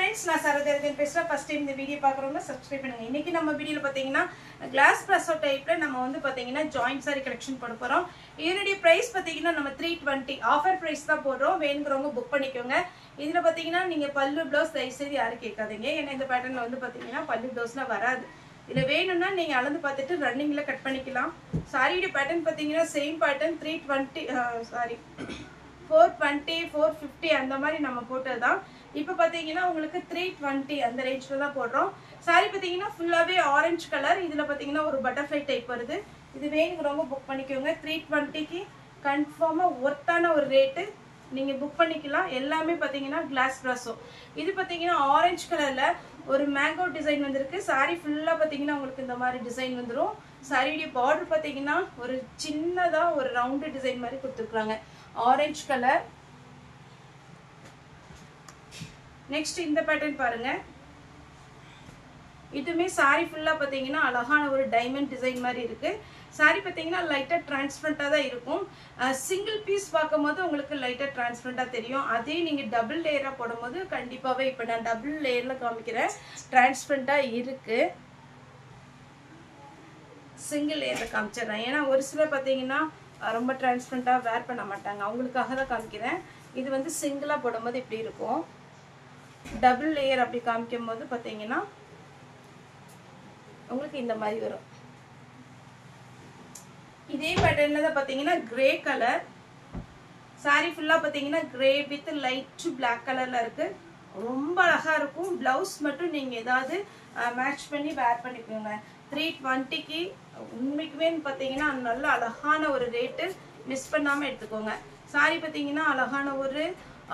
friends, நான் சரதேவன் பேசுறேன். First time இந்த வீடியோ பார்க்குறவங்க சப்ஸ்கிரைப் பண்ணுங்க. இன்னைக்கு நம்ம வீடியோல பாத்தீங்கன்னா கிளாஸ் பிரஸோ டைப்ல நம்ம வந்து பாத்தீங்கன்னா ஜாயிண்ட் சாரி கலெக்ஷன் போட போறோம். இதனுடைய பிரைஸ் பாத்தீங்கன்னா நம்ம 320 ஆஃபர் பிரைஸ் தான் போடுறோம். வேணுங்கிறவங்க புக் பண்ணிக்கோங்க. இதுல பாத்தீங்கன்னா நீங்க பல்லு ப்ளவுஸ் தயவுசெய்து யாரும் கேட்காதீங்க. ஏன்னா இந்த பேட்டர்ன்ல வந்து பாத்தீங்கன்னா பல்லு ப்ளவுஸ்லாம் வராது. இதுல வேணும்னா நீங்க அளந்து பார்த்துட்டு ரன்னிங்ல கட் பண்ணிக்கலாம். சாரியோட பேட்டர்ன் பாத்தீங்கன்னா சேம் பேட்டர்ன் 420 450 அந்த மாதிரி நம்ம போட்டதுதான். இப்போ பாத்தீங்கன்னா உங்களுக்கு 320 அந்த ரேஞ்ச்ல தான் போடுறோம். சாரி பாத்தீங்கன்னா ஃபுல்லாவே ஆரஞ்சு கலர். இதுல பாத்தீங்கன்னா ஒரு பட்டர்ஃப்ளை டைப் வருது. இது வேணுங்கிறவங்க புக் பண்ணிக்கோங்க. 320க்கு கன்ஃபார்மா ஒர்த்தான ஒரு ரேட்டு. நீங்க புக் பண்ணிக்கலாம். எல்லாமே பாத்தீங்கன்னா கிளாஸ் பிரஸோ. இது பாத்தீங்கன்னா ஆரஞ்சு கலர்ல ஒரு மேங்கோ டிசைன் வந்திருக்கு. சாரி ஃபுல்லா பாத்தீங்கன்னா உங்களுக்கு இந்த மாதிரி டிசைன் வந்துடும். சாரியுடைய பார்டர் பாத்தீங்கன்னா ஒரு சின்னதா ஒரு ரவுண்டு டிசைன் மாதிரி கொடுத்துருக்காங்க. Orange colour. நெக்ஸ்ட் இந்த பேட்டர்ன் பாருங்க. இதுமே சாரி ஃபுல்லா பாத்தீங்கன்னா அழகான ஒரு டைமண்ட் டிசைன் மாதிரி இருக்கு. சாரி பாத்தீங்கன்னா லைட்டா டிரான்ஸ்பரண்டா தான் இருக்கும். சிங்கிள் பீஸ் பார்க்கும்போது உங்களுக்கு லைட்டா டிரான்ஸ்பரண்டா தெரியும். அதே நீங்க டபுள் லேயரா போடும்போது கண்டிப்பாவே இப்ப நான் டபுள் லேயர்ல காமிக்கிறேன். டிரான்ஸ்பரண்டா இருக்கு. சிங்கிள் லேயர்ல காமிச்சிடுறேன். ஏன்னா ஒரு சிலர் பாத்தீங்கன்னா ரொம்ப டிரான்ஸ்பரண்டா வேர் பண்ண மாட்டாங்க. அவங்களுக்காக தான் காமிக்கிறேன். இது வந்து சிங்கிளா போடும்போது இப்படி இருக்கும். டபுள் லேயர் அப்படி காமிக்கும் போது பாத்தீங்கன்னா உங்களுக்கு இந்த மாதிரி வரும். இதே பேட்டர்ன்ல தான் பாத்தீங்கன்னா கிரே கலர். சாரி ஃபுல்லா பாத்தீங்கன்னா கிரே வித் லைட் பிளாக் கலர்ல இருக்கு. ரொம்ப அழகா இருக்கும். பிளவுஸ் மட்டும் நீங்க ஏதாவது மேட்ச் பண்ணி வேர் பண்ணிக்கோங்க. 320க்கு உண்மைக்குமே பாத்தீங்கன்னா நல்ல அழகான ஒரு ரேட்டு. மிஸ் பண்ணாம எடுத்துக்கோங்க. சாரி பாத்தீங்கன்னா அழகான ஒரு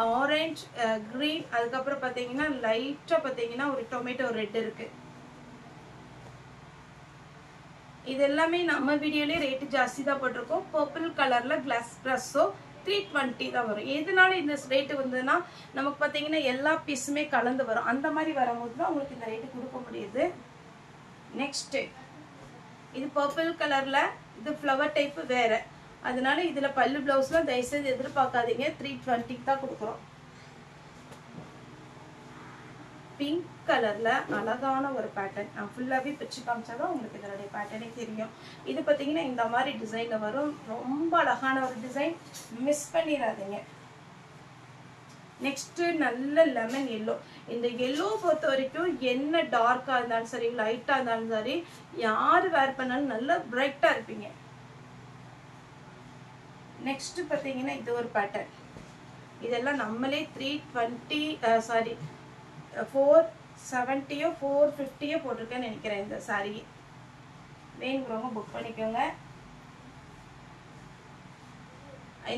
ஆரஞ்சு கிரீன், அதுக்கப்புறம் பாத்தீங்கன்னா லைட்டா பாத்தீங்கன்னா ஒரு டொமேட்டோ ரெட் இருக்கு. இது எல்லாமே நம்ம வீடியோலயே ரேட்டு ஜாஸ்தி தான் போட்டிருக்கோம். பர்பிள் கலர்ல கிளாஸ் பிரஸோ 320 தான் வரும். எதனால இந்த ரேட்டு வந்ததுன்னா நமக்கு பாத்தீங்கன்னா எல்லா பீஸுமே கலந்து வரும். அந்த மாதிரி வரும்போது தான் உங்களுக்கு இந்த ரேட்டு கொடுக்க முடியுது. நெக்ஸ்ட் இது பர்பிள் கலர்ல, இது ஃப்ளவர் டைப் வேற. அதனால இதுல பல்லு பிளவுஸ்லாம் தயவுசெய்து எதிர்பார்க்காதீங்க. 320 தான் கொடுக்குறோம். பிங்க் கலர்ல அழகான ஒரு பேட்டர்ன். நான் ஃபுல்லாவே பிச்சு காமிச்சாதான் உங்களுக்கு இதனுடைய பேட்டர்னே தெரியும். இது பாத்தீங்கன்னா இந்த மாதிரி டிசைன்ல வரும். ரொம்ப அழகான ஒரு டிசைன். மிஸ் பண்ணிடாதீங்க. நெக்ஸ்ட் நல்ல லெமன் எல்லோ. இந்த எல்லோ பொறுத்த வரைக்கும் என்ன டார்க்கா இருந்தாலும் சரி, லைட்டா இருந்தாலும் சரி, யாரு வேர் பண்ணாலும் நல்லா பிரைட்டா இருப்பீங்க. நெக்ஸ்ட் பாத்தீங்கன்னா இது ஒரு பேட்டர்ன். இதெல்லாம் நம்மளே 470 450 போட்டிருக்கேன்னு நினைக்கிறேன். இந்த சாரி வேணுங்கிறவங்க புக் பண்ணிக்கோங்க.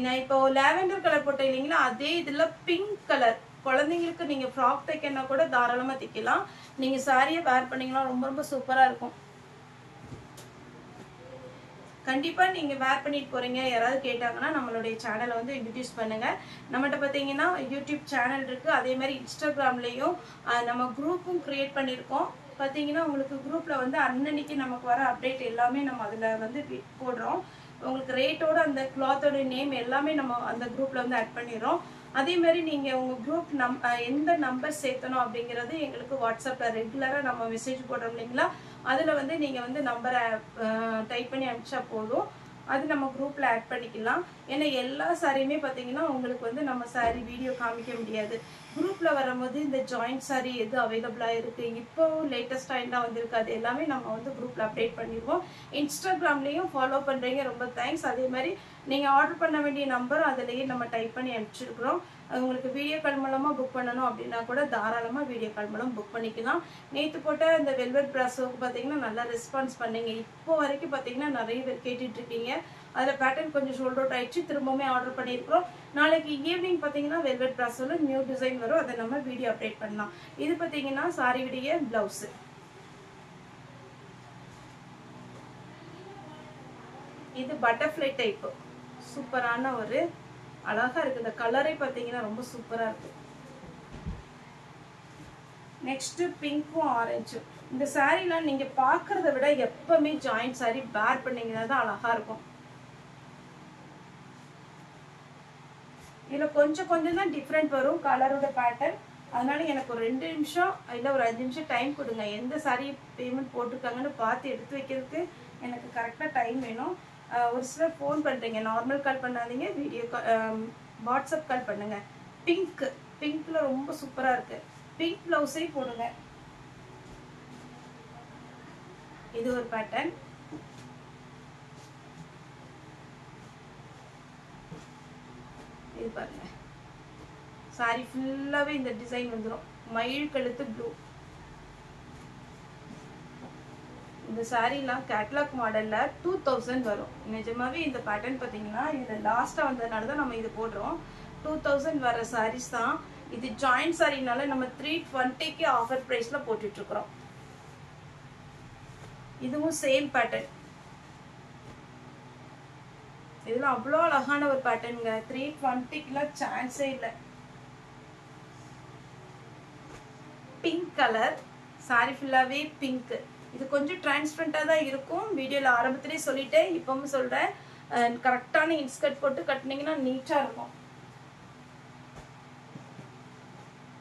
நான் இப்போ லாவெண்டர் கலர் போட்டேன் இல்லைங்களா, அதே இதுல பிங்க் கலர். குழந்தைங்களுக்கு நீங்க ஃப்ராக் தைக்கனா கூட தாராளமா தைக்கலாம். நீங்க சாரியை வேர் பண்ணீங்கன்னா ரொம்ப ரொம்ப சூப்பரா இருக்கும். கண்டிப்பா நீங்க வேர் பண்ணிட்டு போறீங்க யாராவது கேட்டாங்கன்னா நம்மளுடைய சேனலை வந்து இன்ட்ரடியூஸ் பண்ணுங்க. நம்மகிட்ட பாத்தீங்கன்னா யூடியூப் சேனல் இருக்கு. அதே மாதிரி இன்ஸ்டாகிராம்லயும் நம்ம குரூப்பும் கிரியேட் பண்ணிருக்கோம். பாத்தீங்கன்னா உங்களுக்கு குரூப்ல வந்து அன்னன்னைக்கு நமக்கு வர அப்டேட் எல்லாமே நம்ம அதுல வந்து போடுறோம். உங்களுக்கு ரேட்டோட அந்த கிளாத்தோட நேம் எல்லாமே நம்ம அந்த குரூப்ல வந்து ஆட் பண்ணிடுறோம். அதே மாதிரி நீங்க உங்க குரூப் எந்த நம்பர் சேர்த்தணும் அப்படிங்கறது எங்களுக்கு வாட்ஸ்அப்ல ரெகுலரா நம்ம மெசேஜ் போடுறோம் இல்லைங்களா, அதுல வந்து நீங்க வந்து நம்பரை டைப் பண்ணி அனுப்பிச்சா போதும். அது நம்ம குரூப்ல ஆட் பண்ணிக்கலாம். ஏன்னா எல்லா சாரியுமே பாத்தீங்கன்னா உங்களுக்கு வந்து நம்ம சாரி வீடியோ காமிக்க முடியாது. குரூப்ல வரும்போது இந்த ஜாயிண்ட் சாரி எது அவைலபிளா இருக்கு, இப்போ லேட்டஸ்டா என்ன வந்திருக்கு, அது எல்லாமே நம்ம வந்து குரூப்ல அப்டேட் பண்ணிடுவோம். இன்ஸ்டாகிராம்லயும் ஃபாலோ பண்றீங்க, ரொம்ப தேங்க்ஸ். அதே மாதிரி நீங்க ஆர்டர் பண்ண வேண்டிய நம்பர் அதுலயே நம்ம டைப் பண்ணி அனுப்பிச்சிருக்கிறோம். உங்களுக்கு வீடியோ கால் மூலமா புக் பண்ணணும் அப்படின்னா கூட தாராளமா வீடியோ கால் மூலம் புக் பண்ணிக்கலாம். நேற்று போட்ட இந்த வெல்வெட் பிராஸோக்கு பாத்தீங்கன்னா நல்லா ரெஸ்பான்ஸ் பண்ணீங்க. இப்போ வரைக்கும் பாத்தீங்கன்னா நிறைய பேர் கேட்டுட்டு இருக்கீங்க. அதுல பேட்டர்ன் கொஞ்சம் ஷோல்ட் அவுட் ஆயிடுச்சு. திரும்பவுமே ஆர்டர் பண்ணிருக்கிறோம். நாளைக்கு ஈவினிங் பாத்தீங்கன்னா வெல்வெட் பிராஸோல நியூ டிசைன் வரும். அதை நம்ம வீடியோ அப்டேட் பண்ணலாம். இது பாத்தீங்கன்னா சாரியுடைய பிளவுஸ். இது பட்டர்ஃப்ளை டைப். சூப்பரான ஒரு அழகா இருக்கு. இந்த கலரே பாத்தீங்கன்னா ரொம்ப சூப்பரா இருக்கு. நெக்ஸ்ட் பிங்க்கும் ஆரஞ்சும். இந்த சாரீலாம் நீங்க பாக்குறத விட எப்பவுமே ஜாயிண்ட் சாரி வேர் பண்ணீங்கன்னா தான் அழகா இருக்கும். இதுல கொஞ்சம் கொஞ்சம் தான் டிஃபரெண்ட் வரும் கலரோட பேட்டர்ன். அதனால எனக்கு ஒரு 2 நிமிஷம் இல்லை ஒரு 5 நிமிஷம் டைம் கொடுங்க. எந்த சாரி பேமெண்ட் போட்டிருக்காங்கன்னு பார்த்து எடுத்து வைக்கிறதுக்கு எனக்கு கரெக்டாக டைம் வேணும். ஒரு சிலர் ஃபோன் பண்ணுறீங்க, நார்மல் கால் பண்ணாதீங்க, வீடியோ கால் வாட்ஸ்அப் கால் பண்ணுங்க. பிங்க்ல ரொம்ப சூப்பராக இருக்கு. பிங்க் ப்ளவுஸே போடுங்க. இது ஒரு பேட்டர்ன். இது பாருங்க, சாரி ஃபுல்லாவே இந்த டிசைன் வந்துடும். மயில் கழுத்து ப்ளூ. இந்த சாரீலாம் கேட்லாக் மாடல்ல 2000 வரும். நிஜமாவே இந்த பேட்டர்ன் பார்த்தீங்கன்னா இது லாஸ்டா வந்ததுனால தான் நம்ம இது போடுறோம். 2000 வர சாரீஸ் தான் இது. ஜாயிண்ட் சாரினால நம்ம 320க்கு ஆஃபர் பிரைஸ்ல போட்டுட்டு இருக்கிறோம். இதுவும் சேம் பேட்டர்ன். இதெல்லாம் அவ்வளோ அழகான ஒரு பேட்டர்னுங்க. 320க்குலாம் சான்ஸே இல்லை. பிங்க் கலர் சாரி ஃபுல்லாவே பிங்க். இது கொஞ்சம் டிரான்ஸ்பரண்டா தான் இருக்கும். வீடியோல ஆரம்பத்திலே சொல்லிட்டேன், இப்பவும் சொல்றேன். கரெக்டான இன்ஸ்கர்ட் போட்டு கட்டினீங்கன்னா நீட்டா இருக்கும்.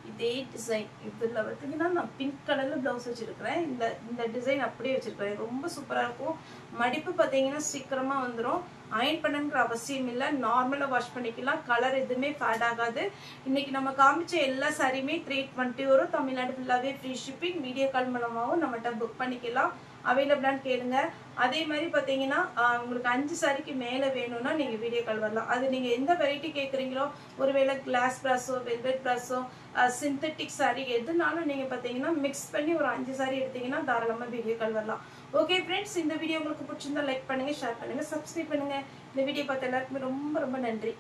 இதே டிசைன் இதுல பார்த்தீங்கன்னா நான் பிங்க் கலர்ல பிளவுஸ் வச்சிருக்கிறேன். இந்த டிசைன் அப்படியே வச்சிருக்கிறேன். ரொம்ப சூப்பரா இருக்கும். மடிப்பு பார்த்தீங்கன்னா சீக்கிரமா வந்துடும். அயன் பண்ணணுங்கிற அவசியம் இல்லை. நார்மலா வாஷ் பண்ணிக்கலாம். கலர் எதுவுமே ஃபேட் ஆகாது. இன்னைக்கு நம்ம காமிச்ச எல்லா சாரியுமே 320 வரும். தமிழ்நாடு ஃபுல்லாவே ஃப்ரீ ஷிப்பிங். வீடியோ கால் மூலமாகவும் நம்மகிட்ட புக் பண்ணிக்கலாம். அவைலபிளான்னு கேளுங்க. அதே மாதிரி பார்த்தீங்கன்னா உங்களுக்கு 5 சாரிக்கு மேலே வேணும்னா நீங்கள் வீடியோ கால் வரலாம். அது நீங்கள் எந்த வெரைட்டி கேட்குறீங்களோ, ஒருவேளை கிளாஸ் ப்ராஸோ, வெல்வெட் ப்ராஸோ, சிந்தட்டிக் சாரி எதுனாலும் நீங்கள் பார்த்தீங்கன்னா மிக்ஸ் பண்ணி ஒரு 5 சாரி எடுத்தீங்கன்னா தாராளமாக வீடியோ கால் வரலாம். ஓகே ஃப்ரெண்ட்ஸ், இந்த வீடியோ உங்களுக்கு பிடிச்சிருந்தா லைக் பண்ணுங்கள், ஷேர் பண்ணுங்கள், சப்ஸ்கிரைப் பண்ணுங்கள். இந்த வீடியோ பார்த்த எல்லாருக்குமே ரொம்ப ரொம்ப நன்றி.